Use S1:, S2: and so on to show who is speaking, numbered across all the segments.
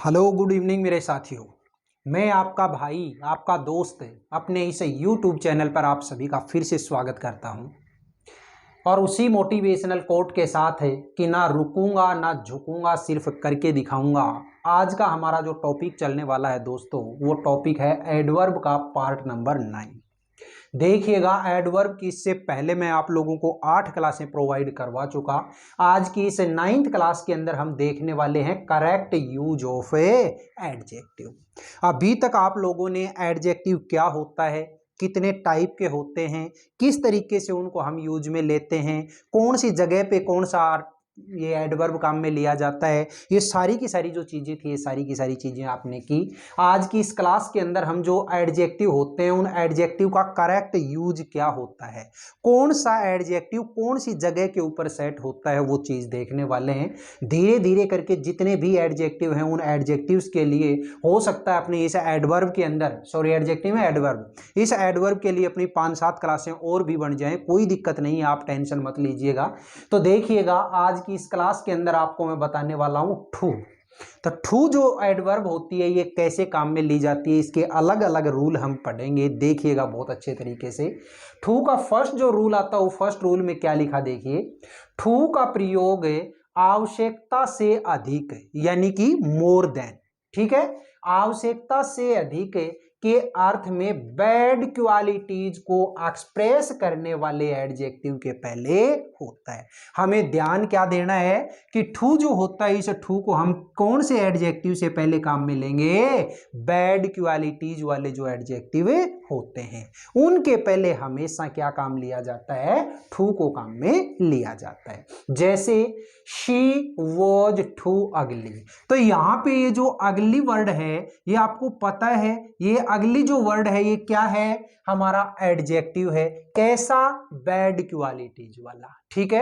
S1: Hello good evening मेरे साथियों। मैं आपका भाई आपका दोस्त अपने इस यूट्यूब चैनल पर आप सभी का फिर से स्वागत करता हूं और उसी मोटिवेशनल कोट के साथ है कि ना रुकूंगा ना झुकूंगा, सिर्फ करके दिखाऊंगा। आज का हमारा जो टॉपिक चलने वाला है दोस्तों, वो टॉपिक है एडवर्ब का पार्ट नंबर 9। देखिएगा, एडवर्ब की इससे पहले मैं आप लोगों को 8 क्लासें प्रोवाइड करवा चुका। आज की इस 9th क्लास के अंदर हम देखने वाले हैं correct use of A adjective. अभी तक आप लोगों ने एडजेक्टिव क्या होता है, कितने टाइप के होते हैं, किस तरीके से उनको हम यूज में लेते हैं, कौन सी जगह पे कौन सा ये एडवर्ब काम में लिया जाता है, ये सारी की सारी जो चीज़ें थी, ये सारी की सारी चीज़ें आपने की। आज की इस क्लास के अंदर हम जो एडजेक्टिव होते हैं उन एडजेक्टिव का करेक्ट यूज क्या होता है, कौन सा एडजेक्टिव कौन सी जगह के ऊपर सेट होता है, वो चीज़ देखने वाले हैं। धीरे धीरे करके जितने भी एडजेक्टिव हैं उन एडजेक्टिव्स के लिए हो सकता है अपने इस एडवर्ब के अंदर, सॉरी एडजेक्टिव में एडवर्ब, इस एडवर्ब के लिए अपनी 5-7 क्लासें और भी बन जाएं, कोई दिक्कत नहीं है, आप टेंशन मत लीजिएगा। तो देखिएगा, आज की इस क्लास के अंदर आपको मैं बताने वाला हूं ठू। तो ठू जो एडवर्ब होती है ये कैसे काम में ली जाती है, इसके अलग अलग रूल हम पढ़ेंगे। देखिएगा बहुत अच्छे तरीके से। ठू का फर्स्ट जो रूल आता है, वो फर्स्ट रूल में क्या लिखा देखिए, ठू का प्रयोग आवश्यकता से अधिक यानी कि मोर देन, ठीक है, आवश्यकता से अधिक के अर्थ में बैड क्वालिटीज को एक्सप्रेस करने वाले एडजेक्टिव के पहले होता है। हमें ध्यान क्या देना है कि ठू जो होता है, इस ठू को हम कौन से एडजेक्टिव से पहले काम में लेंगे, बैड क्वालिटीज वाले जो एडजेक्टिव होते हैं उनके पहले हमेशा क्या काम लिया जाता है, ठू को काम में लिया जाता है। जैसे शी वॉज टू अगली, तो यहां पे ये जो अगली वर्ड है ये आपको पता है, ये अगली जो वर्ड है ये क्या है, हमारा एडजेक्टिव है। कैसा, बैड क्वालिटीज वाला, ठीक है।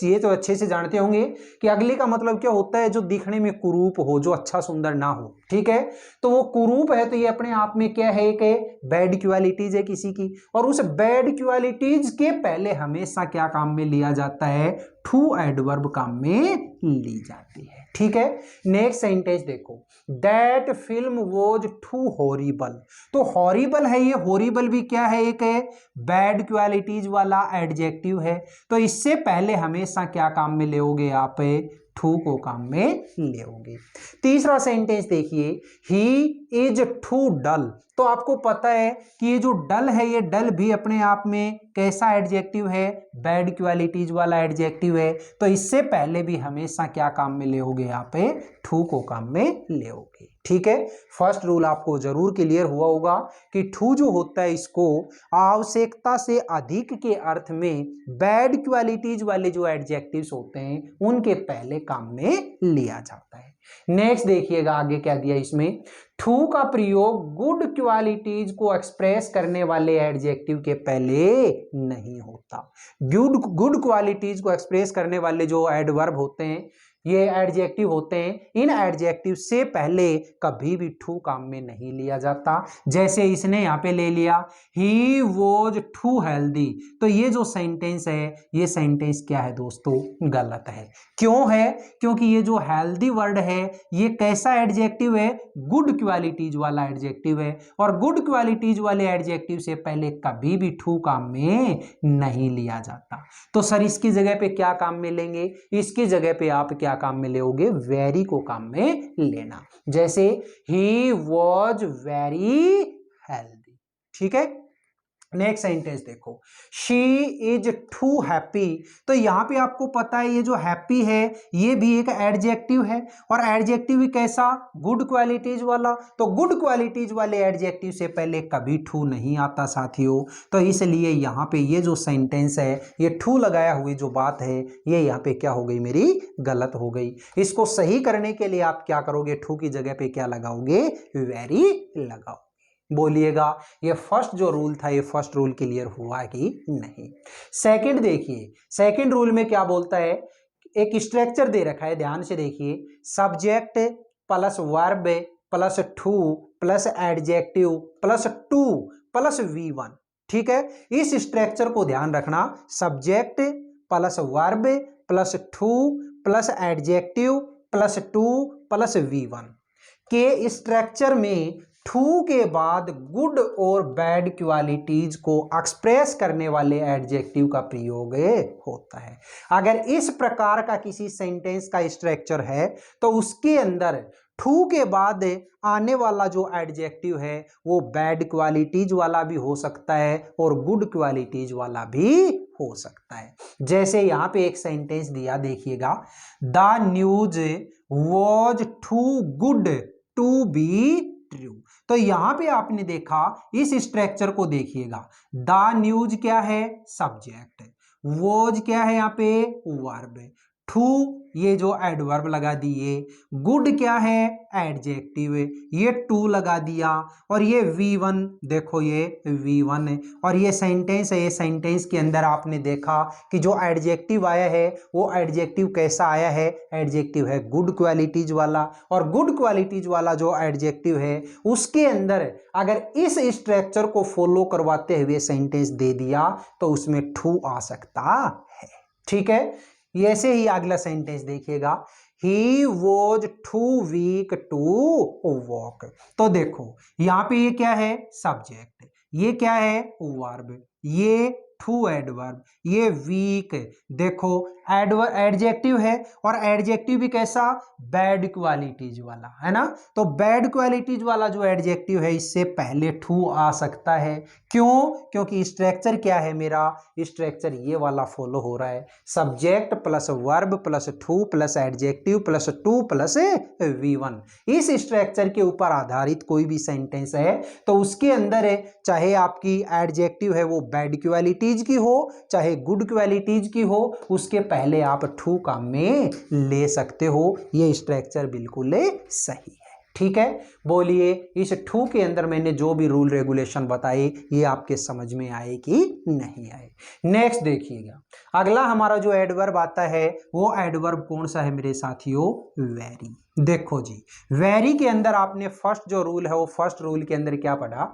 S1: ये तो अच्छे से जानते होंगे कि अगली का मतलब क्या होता है, जो दिखने में कुरूप हो, जो अच्छा सुंदर ना हो, ठीक है। तो वो कुरूप है तो ये अपने आप में क्या है, एक बैड क्वालिटीज है किसी की, और उस बैड क्वालिटीज के पहले हमेशा क्या काम में लिया जाता है, ठू एडवर्ब काम में ली जाती है, ठीक है। नेक्स्ट सेंटेंस देखो, that film was too horrible. तो हॉरिबल है, ये हॉरिबल भी क्या है, एक है बैड क्वालिटीज वाला एडजेक्टिव है। तो इससे पहले हमेशा क्या काम में लेओगे आप, ठू को काम में लेओगे। तीसरा सेंटेंस देखिए, ही इज टू डल। तो आपको पता है कि ये जो डल है, ये डल भी अपने आप में कैसा एडजेक्टिव है, बैड क्वालिटीज वाला एडजेक्टिव है। तो इससे पहले भी हमेशा क्या काम में लेओगे आप, ठू को काम में लेओगे, ठीक है। फर्स्ट रूल आपको जरूर क्लियर हुआ होगा कि ठू जो होता है इसको आवश्यकता से अधिक के अर्थ में बैड क्वालिटीज वाले जो एडजेक्टिव्स होते हैं उनके पहले काम में लिया जाता है। नेक्स्ट देखिएगा आगे क्या दिया इसमें, ठू का प्रयोग गुड क्वालिटीज को एक्सप्रेस करने वाले एडजेक्टिव के पहले नहीं होता। गुड क्वालिटीज को एक्सप्रेस करने वाले जो एडवर्ब होते हैं, ये एडजेक्टिव होते हैं, इन एडजेक्टिव से पहले कभी भी ठू काम में नहीं लिया जाता। जैसे इसने यहाँ पे ले लिया, ही वॉज टू हेल्दी। तो ये जो सेंटेंस है, ये सेंटेंस क्या है दोस्तों, गलत है। क्यों है, क्योंकि ये जो हेल्दी वर्ड है ये कैसा एडजेक्टिव है, गुड क्वालिटीज वाला एडजेक्टिव है, और गुड क्वालिटीज वाले एडजेक्टिव से पहले कभी भी ठू काम में नहीं लिया जाता। तो सर इसकी जगह पे क्या काम में लेंगे, इसकी जगह पे आप क्या काम में लेओगे, वेरी को काम में लेना। जैसे ही वॉज वेरी हेल्दी, ठीक है। नेक्स्ट सेंटेंस देखो, शी इज टू हैप्पी। तो यहां पे आपको पता है ये जो हैप्पी है ये भी एक एडजेक्टिव है, और एडजेक्टिव भी कैसा, गुड क्वालिटीज वाला। तो गुड क्वालिटीज वाले एडजेक्टिव से पहले कभी ठू नहीं आता साथियों। तो इसलिए यहां पे ये जो सेंटेंस है, ये ठू लगाया हुई जो बात है, ये यहाँ पे क्या हो गई, मेरी गलत हो गई। इसको सही करने के लिए आप क्या करोगे, ठू की जगह पे क्या लगाओगे, वेरी लगाओ। बोलिएगा ये फर्स्ट जो रूल था, ये फर्स्ट रूल क्लियर हुआ कि नहीं। सेकंड देखिए, सेकंड रूल में क्या बोलता है, एक स्ट्रक्चर दे रखा है, ध्यान से देखिए, subject plus verb plus two plus adjective plus two plus V1, ठीक है। इस स्ट्रक्चर को ध्यान रखना, subject plus verb plus two plus adjective plus two plus V1। के स्ट्रक्चर में टू के बाद गुड और बैड क्वालिटीज को एक्सप्रेस करने वाले एडजेक्टिव का प्रयोग होता है। अगर इस प्रकार का किसी सेंटेंस का स्ट्रक्चर है तो उसके अंदर टू के बाद आने वाला जो एडजेक्टिव है वो बैड क्वालिटीज वाला भी हो सकता है और गुड क्वालिटीज वाला भी हो सकता है। जैसे यहां पे एक सेंटेंस दिया, देखिएगा, the news was too good to be true. तो यहां पे आपने देखा, इस स्ट्रक्चर को देखिएगा, द न्यूज क्या है, सब्जेक्ट, वॉज क्या है यहाँ पे, वर्ब, टू ये जो एडवर्ब लगा दिए, गुड क्या है, एडजेक्टिव, ये टू लगा दिया, और ये V1 देखो ये V1 है, और ये सेंटेंस है। ये सेंटेंस के अंदर आपने देखा कि जो एडजेक्टिव आया है वो एडजेक्टिव कैसा आया है, एडजेक्टिव है गुड क्वालिटीज वाला, और गुड क्वालिटीज वाला जो एडजेक्टिव है उसके अंदर अगर इस स्ट्रक्चर को फॉलो करवाते हुए सेंटेंस दे दिया तो उसमें टू आ सकता है। ठीक है, ऐसे ही अगला सेंटेंस देखिएगा, he was too weak to walk. तो देखो यहां पे ये क्या है, सब्जेक्ट, ये क्या है, वर्ब, ये टू एडवर्ब, ये वीक, देखो एडजेक्टिव है, और एडजेक्टिव भी कैसा, बैड क्वालिटीज वाला है ना। तो बैड क्वालिटीज वाला जो एडजेक्टिव है इससे पहले टू आ सकता है। क्यों, क्योंकि स्ट्रक्चर क्या है मेरा, स्ट्रक्चर ये वाला फॉलो हो रहा है, subject plus verb plus two plus adjective plus two plus V1। इस स्ट्रक्चर के ऊपर आधारित कोई भी सेंटेंस है तो उसके अंदर है, चाहे आपकी एडजेक्टिव है वो बैड क्वालिटीज की हो चाहे गुड क्वालिटीज की हो, उसके पहले आप टू काम में ले सकते हो। ये स्ट्रक्चर बिल्कुल सही है। ठीक है, बोलिए इस टू के अंदर मैंने जो भी रूल रेगुलेशन बताए ये आपके समझ में आए कि नहीं आए। नेक्स्ट देखिएगा, अगला हमारा जो एडवर्ब आता है वो एडवर्ब कौन सा है मेरे साथियों, वेरी। देखो जी, वेरी के अंदर आपने फर्स्ट जो रूल है वो फर्स्ट रूल के अंदर क्या पढ़ा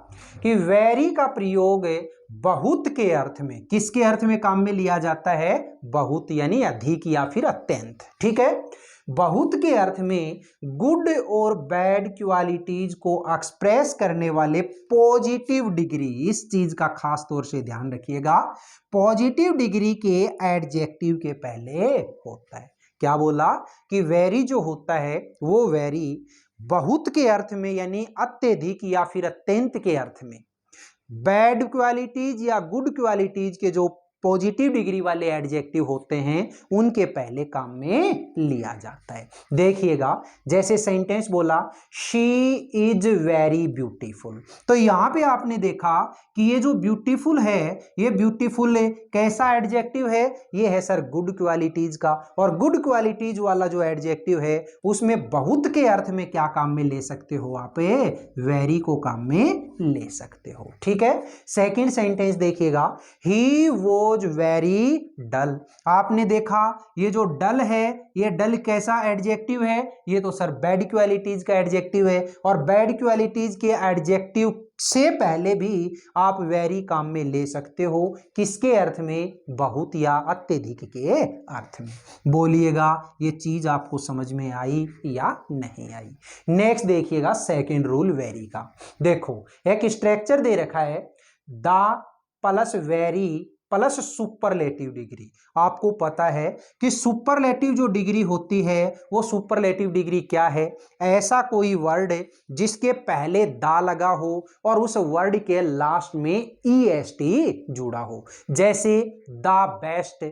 S1: कि वेरी का प्रयोग बहुत के अर्थ में, किसके अर्थ में काम में लिया जाता है, बहुत यानी अधिक या फिर अत्यंत। ठीक है, बहुत के अर्थ में गुड और बैड क्वालिटीज को एक्सप्रेस करने वाले पॉजिटिव डिग्री, इस चीज का खास तौर से ध्यान रखिएगा, पॉजिटिव डिग्री के एडजेक्टिव के पहले होता है। क्या बोला कि वेरी जो होता है वो वेरी बहुत के अर्थ में यानी अत्यधिक या फिर अत्यंत के अर्थ में, बैड क्वालिटीज या गुड क्वालिटीज के जो पॉजिटिव डिग्री वाले एडजेक्टिव होते हैं उनके पहले काम में लिया जाता है। देखिएगा, जैसे सेंटेंस बोला शी इज वेरी ब्यूटीफुल, तो यहां पे आपने देखा कि ये जो ब्यूटीफुल है, ये ब्यूटीफुल कैसा एडजेक्टिव है, ये है सर गुड क्वालिटीज का, और गुड क्वालिटीज वाला जो एडजेक्टिव है उसमें बहुत के अर्थ में क्या काम में ले सकते हो आप, वेरी को काम में ले सकते हो। ठीक है, सेकंड सेंटेंस देखिएगा, ही वॉज वेरी डल। आपने देखा ये जो डल है, ये डल कैसा एडजेक्टिव है, ये तो सर बैड क्वालिटीज का एडजेक्टिव है, और बैड क्वालिटीज के एडजेक्टिव से पहले भी आप वेरी काम में ले सकते हो, किसके अर्थ में, बहुत या अत्यधिक के अर्थ में। बोलिएगा ये चीज आपको समझ में आई या नहीं आई। नेक्स्ट देखिएगा सेकंड रूल वेरी का। देखो एक स्ट्रक्चर दे रखा है, the plus very plus superlative degree. आपको पता है कि सुपरलेटिव जो डिग्री होती है वो सुपरलेटिव डिग्री क्या है, ऐसा कोई वर्ड जिसके पहले दा लगा हो और उस वर्ड के लास्ट में EST जुड़ा हो, जैसे the best,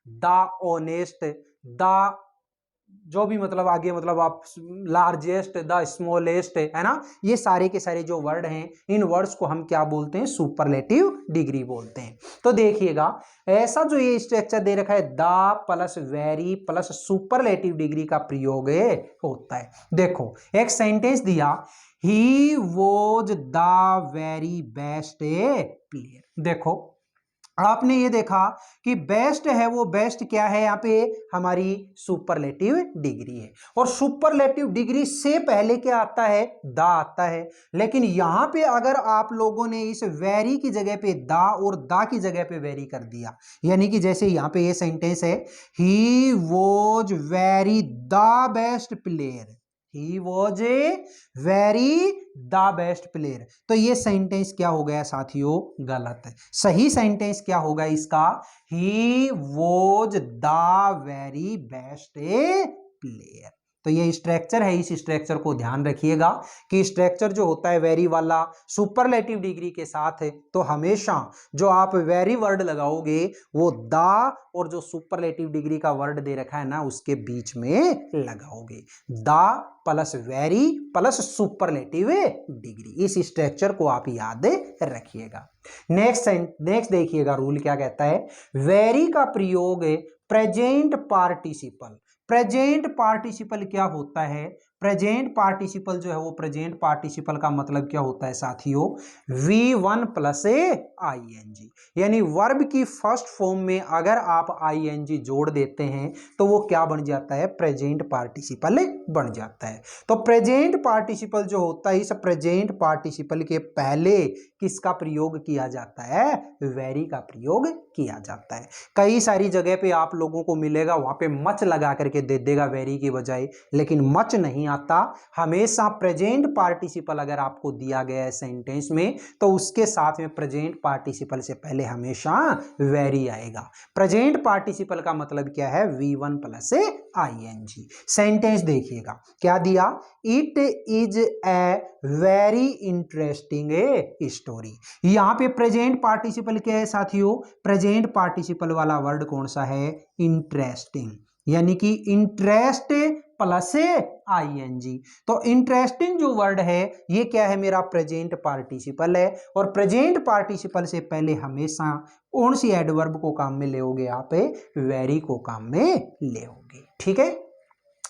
S1: the honest, the जो भी मतलब आगे मतलब आप लार्जेस्ट, द स्मॉलेस्ट, है ना, ये सारे के सारे जो वर्ड हैं इन वर्ड्स को हम क्या बोलते हैं, सुपरलेटिव डिग्री बोलते हैं। तो देखिएगा ऐसा जो ये स्ट्रक्चर दे रखा है, the plus very plus superlative degree का प्रयोग होता है। देखो एक सेंटेंस दिया, he was the very best player. देखो आपने ये देखा कि बेस्ट है, वो बेस्ट क्या है यहाँ पे, हमारी सुपरलेटिव डिग्री है, और सुपरलेटिव डिग्री से पहले क्या आता है, दा आता है। लेकिन यहाँ पे अगर आप लोगों ने इस वेरी की जगह पे दा और दा की जगह पे वेरी कर दिया, यानी कि जैसे यहाँ पे ये सेंटेंस है, ही was very the best player, he was a very the best player. तो ये सेंटेंस क्या हो गया साथियों, गलत है। सही सेंटेंस क्या होगा इसका, he was the very best A player. तो ये स्ट्रक्चर है, इस स्ट्रक्चर को ध्यान रखिएगा कि स्ट्रक्चर जो होता है वेरी वाला सुपरलेटिव डिग्री के साथ है, तो हमेशा जो आप वेरी वर्ड लगाओगे वो द और जो सुपरलेटिव डिग्री का वर्ड दे रखा है ना उसके बीच में लगाओगे, the plus very plus superlative degree. इस स्ट्रक्चर को आप याद रखिएगा। नेक्स्ट देखिएगा रूल क्या कहता है, वेरी का प्रयोग प्रेजेंट पार्टिसिपल। प्रेजेंट पार्टिसिपल क्या होता है, प्रेजेंट पार्टिसिपल जो है वो प्रेजेंट पार्टिसिपल का मतलब क्या होता है साथियों, V1 प्लस ING, यानी वर्ब की फर्स्ट फॉर्म में अगर आप ING जोड़ देते हैं तो वो क्या बन जाता है, प्रेजेंट पार्टिसिपल बन जाता है। तो प्रेजेंट पार्टिसिपल जो होता है, इस प्रेजेंट पार्टिसिपल के पहले किसका प्रयोग किया जाता है, वेरी का प्रयोग किया जाता है। कई सारी जगह पे आप लोगों को मिलेगा वहां पे मच लगा करके दे देगा वेरी की बजाय, लेकिन मच नहीं आता। हमेशा प्रेजेंट पार्टिसिपल अगर आपको दिया गया है सेंटेंस में तो उसके साथ में प्रेजेंट पार्टिसिपल से पहले हमेशा वेरी आएगा। प्रेजेंट पार्टिसिपल का मतलब क्या है, V1 प्लस ING। सेंटेंस देखिएगा क्या दिया, it is a very interesting story. यहां पे प्रेजेंट पार्टिसिपल क्या है साथियों, प्रेजेंट पार्टिसिपल वाला वर्ड कौन सा है, इंटरेस्टिंग, यानी कि इंटरेस्ट प्लस ING। तो इंटरेस्टिंग जो वर्ड है ये क्या है, मेरा प्रेजेंट पार्टिसिपल है, और प्रेजेंट पार्टिसिपल से पहले हमेशा कौन सी एडवर्ब को काम में लेओगे आप, वेरी को काम में लेओगे। ठीक है,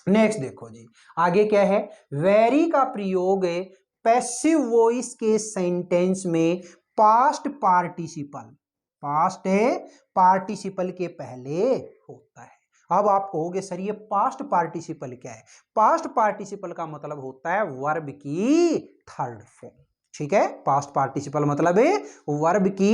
S1: नेक्स्ट देखो जी, आगे क्या है, वेरी का प्रयोग पैसिव वॉइस के सेंटेंस में पास्ट पार्टिसिपल, पास्ट पार्टिसिपल के पहले होता है। अब आप कहोगे सर ये पास्ट पार्टिसिपल क्या है, पास्ट पार्टिसिपल का मतलब होता है वर्ब की थर्ड फॉर्म। ठीक है, पास्ट पार्टिसिपल मतलब है वर्ब की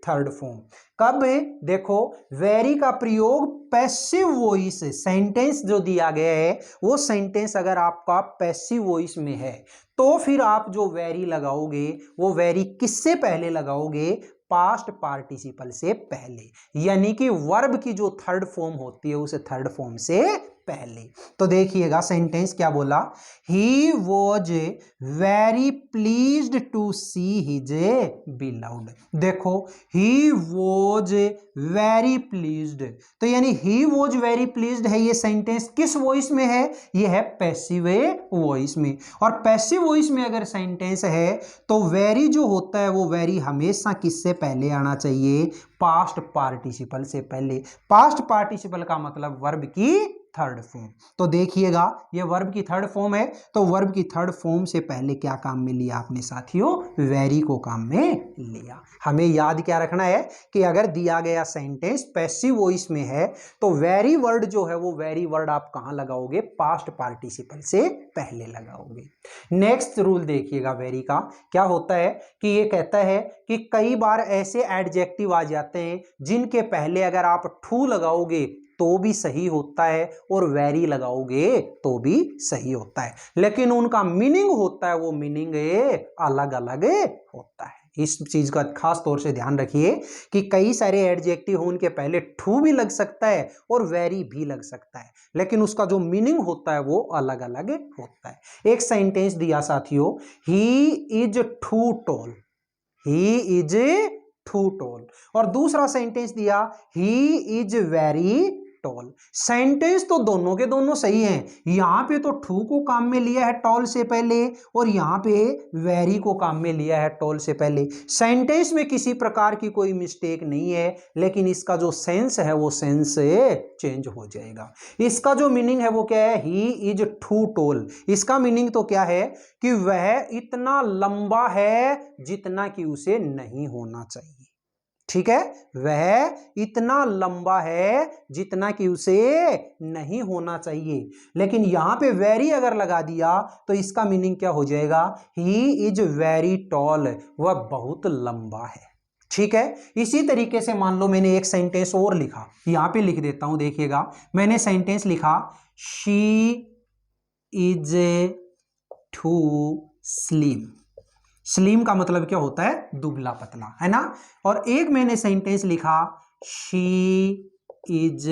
S1: थर्ड फॉर्म। कब, देखो वेरी का प्रयोग पैसिव वॉइस, सेंटेंस जो दिया गया है वो सेंटेंस अगर आपका पैसिव वॉइस में है तो फिर आप जो वेरी लगाओगे वो वेरी किससे पहले लगाओगे, पास्ट पार्टिसिपल से पहले, यानी कि वर्ब की जो थर्ड फॉर्म होती है उस थर्ड फॉर्म से पहले। तो देखिएगा सेंटेंस क्या बोला, he was very pleased to see his beloved. देखो ही वॉज वेरी प्लीज्ड, तो यानी ही वॉज वेरी प्लीज्ड है, ये सेंटेंस किस वॉइस में है, ये है पैसिव वॉइस में। और पैसिव वॉइस में अगर सेंटेंस है तो वेरी जो होता है वो वेरी हमेशा किससे पहले आना चाहिए, पास्ट पार्टिसिपल से पहले। पास्ट पार्टिसिपल का मतलब वर्ब की थर्ड फॉर्म। तो देखिएगा ये वर्ब की थर्ड फॉर्म है, तो वर्ब की थर्ड फॉर्म से पहले क्या काम में लिया आपने साथियों, वेरी को काम में लिया। हमें याद क्या रखना है कि अगर दिया गया सेंटेंस पैसिव वॉइस में है तो वेरी वर्ड जो है वो वेरी वर्ड आप कहां लगाओगे, पास्ट पार्टिसिपल से पहले लगाओगे। नेक्स्ट रूल देखिएगा वेरी का क्या होता है कि ये कहता है कि कई बार ऐसे एडजेक्टिव आ जाते हैं जिनके पहले अगर आप टू लगाओगे तो भी सही होता है और वेरी लगाओगे तो भी सही होता है, लेकिन उनका मीनिंग होता है वो मीनिंग अलग अलग होता है। इस चीज का खास तौर से ध्यान रखिए कि कई सारे एडजेक्टिव उनके पहले टू भी लग सकता है और वेरी भी लग सकता है, लेकिन उसका जो मीनिंग होता है वो अलग अलग होता है। एक सेंटेंस दिया साथियों, he is too tall, he is too tall, और दूसरा सेंटेंस दिया he is very tall. Sentence तो दोनों के दोनों सही हैं, यहां पे तो टू को काम में लिया है टॉल से पहले और यहां पे वेरी को काम में लिया है टॉल से पहले। सेंटेंस में किसी प्रकार की कोई मिस्टेक नहीं है, लेकिन इसका जो सेंस है वो सेंस चेंज हो जाएगा। इसका जो मीनिंग है वो क्या है, ही इज टू टॉल, इसका मीनिंग तो क्या है कि वह इतना लंबा है जितना कि उसे नहीं होना चाहिए। ठीक है, वह इतना लंबा है जितना कि उसे नहीं होना चाहिए, लेकिन यहां पे वेरी अगर लगा दिया तो इसका मीनिंग क्या हो जाएगा, ही इज वेरी टॉल, वह बहुत लंबा है। ठीक है, इसी तरीके से मान लो मैंने एक सेंटेंस और लिखा, यहां पे लिख देता हूं, देखिएगा मैंने सेंटेंस लिखा she is too slim. Slim का मतलब क्या होता है? दुबला पतला, है ना। और एक मैंने सेंटेंस लिखा, शी इज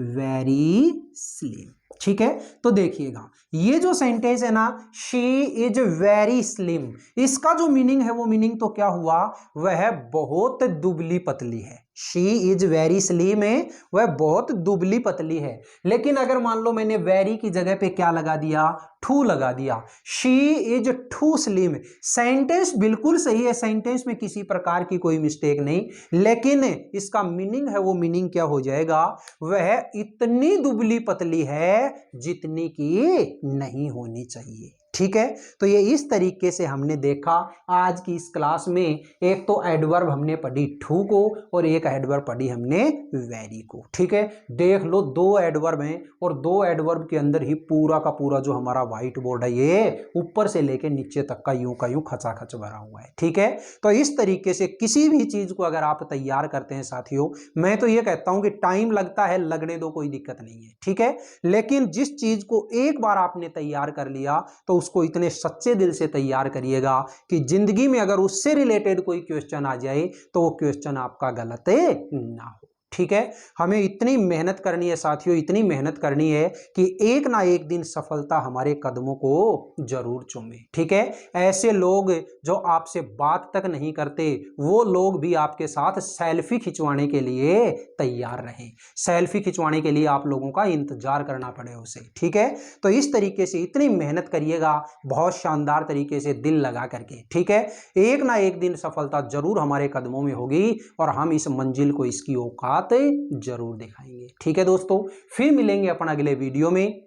S1: वेरी स्लिम। ठीक है, तो देखिएगा ये जो सेंटेंस है ना, शी इज वेरी स्लिम, इसका जो मीनिंग है वो मीनिंग तो क्या हुआ? वह बहुत दुबली पतली है। शी इज वेरी स्लिम है, वह बहुत दुबली पतली है। लेकिन अगर मान लो मैंने वेरी की जगह पे क्या लगा दिया? टू लगा दिया, she is too slim. Sentence बिल्कुल सही है, सेंटेंस में किसी प्रकार की कोई मिस्टेक नहीं, लेकिन इसका मीनिंग है वो मीनिंग क्या हो जाएगा? वह इतनी दुबली पतली है जितनी की नहीं होनी चाहिए। ठीक है, तो ये इस तरीके से हमने देखा आज की इस क्लास में। एक तो एडवर्ब हमने पढ़ी टू को और एक एडवर्ब पढ़ी हमने वेरी को। ठीक है, देख लो दो एडवर्ब हैं और दो एडवर्ब के अंदर ही पूरा का पूरा जो हमारा व्हाइट बोर्ड है ये ऊपर से लेकर नीचे तक का यूं खचाखच भरा हुआ है। ठीक है, तो इस तरीके से किसी भी चीज को अगर आप तैयार करते हैं साथियों, मैं तो ये कहता हूं कि टाइम लगता है, लगने दो, कोई दिक्कत नहीं है। ठीक है, लेकिन जिस चीज को एक बार आपने तैयार कर लिया तो उसको इतने सच्चे दिल से तैयार करिएगा कि जिंदगी में अगर उससे रिलेटेड कोई क्वेश्चन आ जाए तो वो क्वेश्चन आपका गलत ना हो। ठीक है, हमें इतनी मेहनत करनी है साथियों, इतनी मेहनत करनी है कि एक ना एक दिन सफलता हमारे कदमों को जरूर चूमे। ठीक है, ऐसे लोग जो आपसे बात तक नहीं करते, वो लोग भी आपके साथ सेल्फी खिंचवाने के लिए तैयार रहें। सेल्फी खिंचवाने के लिए आप लोगों का इंतजार करना पड़े उसे। ठीक है, तो इस तरीके से इतनी मेहनत करिएगा बहुत शानदार तरीके से दिल लगा करके। ठीक है, एक ना एक दिन सफलता जरूर हमारे कदमों में होगी और हम इस मंजिल को, इसकी औकात जरूर दिखाएंगे। ठीक है दोस्तों, फिर मिलेंगे अपन अगले वीडियो में।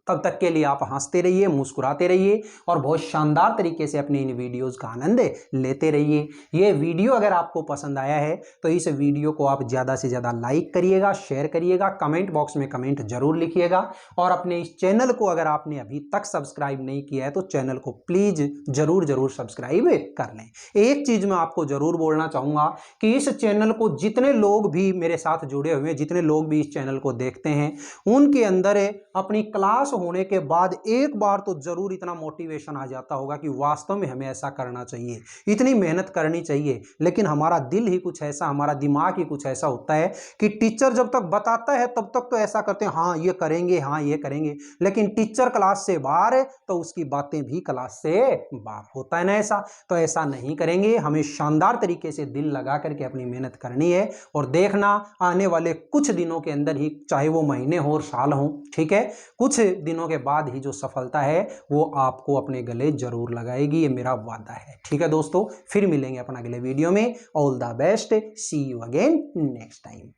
S1: तब तक के लिए आप हंसते रहिए, मुस्कुराते रहिए और बहुत शानदार तरीके से अपने इन वीडियोस का आनंद लेते रहिए। ये वीडियो अगर आपको पसंद आया है तो इस वीडियो को आप ज़्यादा से ज़्यादा लाइक करिएगा, शेयर करिएगा, कमेंट बॉक्स में कमेंट जरूर लिखिएगा और अपने इस चैनल को अगर आपने अभी तक सब्सक्राइब नहीं किया है तो चैनल को प्लीज़ जरूर सब्सक्राइब कर लें। एक चीज़ मैं आपको ज़रूर बोलना चाहूँगा कि इस चैनल को जितने लोग भी मेरे साथ जुड़े हुए हैं, जितने लोग भी इस चैनल को देखते हैं, उनके अंदर अपनी क्लास होने के बाद एक बार तो जरूर इतना मोटिवेशन आ जाता होगा कि वास्तव में हमें ऐसा करना चाहिए, इतनी मेहनत करनी चाहिए। लेकिन हमारा दिल ही कुछ ऐसा, हमारा दिमाग ही कुछ ऐसा होता है कि टीचर जब तक बताता है तब तक तो ऐसा करते हैं, हाँ ये करेंगे, हाँ ये करेंगे, लेकिन टीचर क्लास से बाहर है तो उसकी बातें भी क्लास से बाहर। होता है ना ऐसा? तो ऐसा नहीं करेंगे, हमें शानदार तरीके से दिल लगा करके अपनी मेहनत करनी है और देखना आने वाले कुछ दिनों के अंदर ही, चाहे वो महीने हो और साल हो, ठीक है, कुछ दिनों के बाद ही जो सफलता है वो आपको अपने गले जरूर लगाएगी, ये मेरा वादा है। ठीक है दोस्तों, फिर मिलेंगे अपन अगले वीडियो में। All the best, see you again next time.